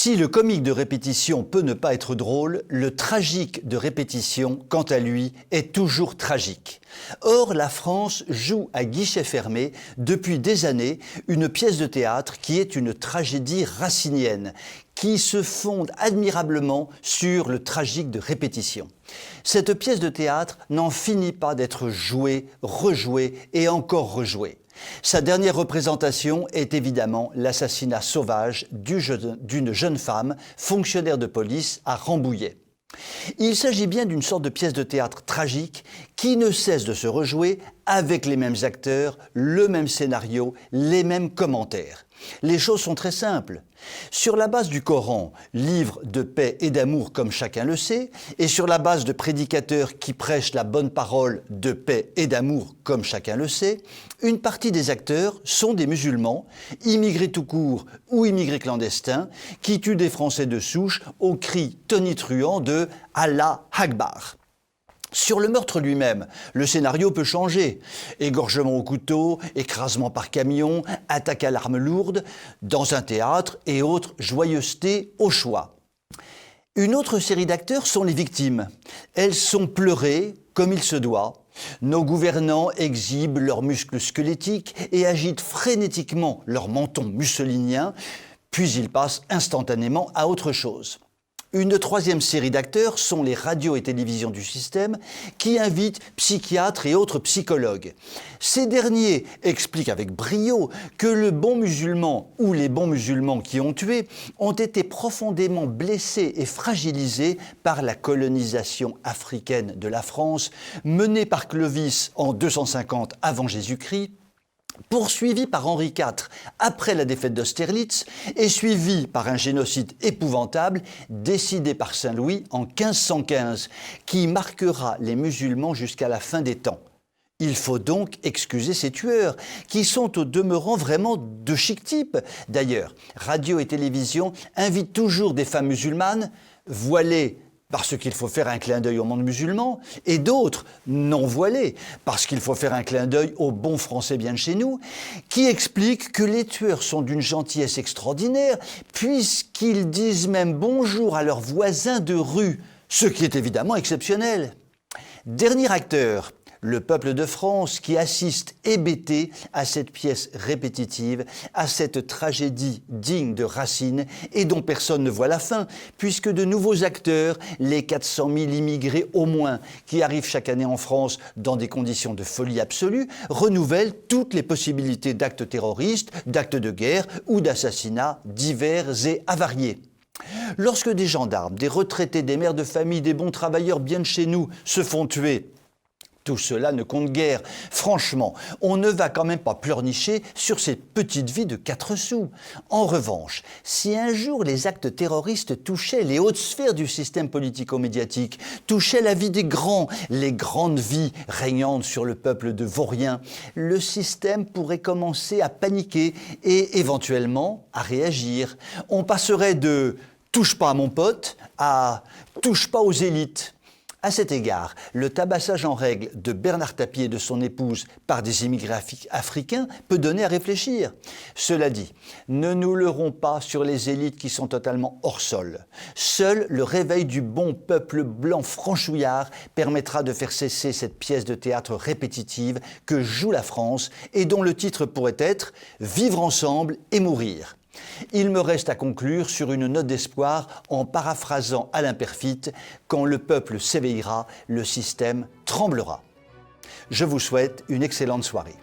Si le comique de répétition peut ne pas être drôle, le tragique de répétition, quant à lui, est toujours tragique. Or, la France joue à guichet fermé depuis des années une pièce de théâtre qui est une tragédie racinienne, qui se fonde admirablement sur le tragique de répétition. Cette pièce de théâtre n'en finit pas d'être jouée, rejouée et encore rejouée. Sa dernière représentation est évidemment l'assassinat sauvage d'une jeune femme, fonctionnaire de police à Rambouillet. Il s'agit bien d'une sorte de pièce de théâtre tragique qui ne cesse de se rejouer avec les mêmes acteurs, le même scénario, les mêmes commentaires. Les choses sont très simples. Sur la base du Coran, livre de paix et d'amour comme chacun le sait, et sur la base de prédicateurs qui prêchent la bonne parole de paix et d'amour comme chacun le sait, une partie des acteurs sont des musulmans, immigrés tout court ou immigrés clandestins, qui tuent des Français de souche au cri tonitruant de « Allah Akbar ». Sur le meurtre lui-même, le scénario peut changer. Égorgement au couteau, écrasement par camion, attaque à l'arme lourde, dans un théâtre et autres joyeusetés au choix. Une autre série d'acteurs sont les victimes. Elles sont pleurées comme il se doit. Nos gouvernants exhibent leurs muscles squelettiques et agitent frénétiquement leur menton mussolinien, puis ils passent instantanément à autre chose. Une troisième série d'acteurs sont les radios et télévisions du système qui invitent psychiatres et autres psychologues. Ces derniers expliquent avec brio que le bon musulman ou les bons musulmans qui ont tué ont été profondément blessés et fragilisés par la colonisation africaine de la France menée par Clovis en 250 avant Jésus-Christ, poursuivi par Henri IV après la défaite d'Austerlitz et suivi par un génocide épouvantable décidé par Saint-Louis en 1515, qui marquera les musulmans jusqu'à la fin des temps. Il faut donc excuser ces tueurs, qui sont au demeurant vraiment de chic type. D'ailleurs, radio et télévision invitent toujours des femmes musulmanes, voilées parce qu'il faut faire un clin d'œil au monde musulman, et d'autres non voilés, parce qu'il faut faire un clin d'œil aux bons Français bien de chez nous, qui expliquent que les tueurs sont d'une gentillesse extraordinaire, puisqu'ils disent même bonjour à leurs voisins de rue, ce qui est évidemment exceptionnel. Dernier acteur, le peuple de France qui assiste hébété à cette pièce répétitive, à cette tragédie digne de Racine et dont personne ne voit la fin, puisque de nouveaux acteurs, les 400 000 immigrés au moins qui arrivent chaque année en France dans des conditions de folie absolue, renouvellent toutes les possibilités d'actes terroristes, d'actes de guerre ou d'assassinats divers et avariés. Lorsque des gendarmes, des retraités, des mères de famille, des bons travailleurs bien de chez nous se font tuer, tout cela ne compte guère. Franchement, on ne va quand même pas pleurnicher sur cette petite vie de 4 sous. En revanche, si un jour les actes terroristes touchaient les hautes sphères du système politico-médiatique, touchaient la vie des grands, les grandes vies régnantes sur le peuple de vauriens, le système pourrait commencer à paniquer et éventuellement à réagir. On passerait de « touche pas à mon pote » à « touche pas aux élites ». À cet égard, le tabassage en règle de Bernard Tapie et de son épouse par des immigrés africains peut donner à réfléchir. Cela dit, ne nous leurrons pas sur les élites qui sont totalement hors sol. Seul le réveil du bon peuple blanc franchouillard permettra de faire cesser cette pièce de théâtre répétitive que joue la France et dont le titre pourrait être « Vivre ensemble et mourir ». Il me reste à conclure sur une note d'espoir en paraphrasant Alain Peyrefitte « Quand le peuple s'éveillera, le système tremblera ». Je vous souhaite une excellente soirée.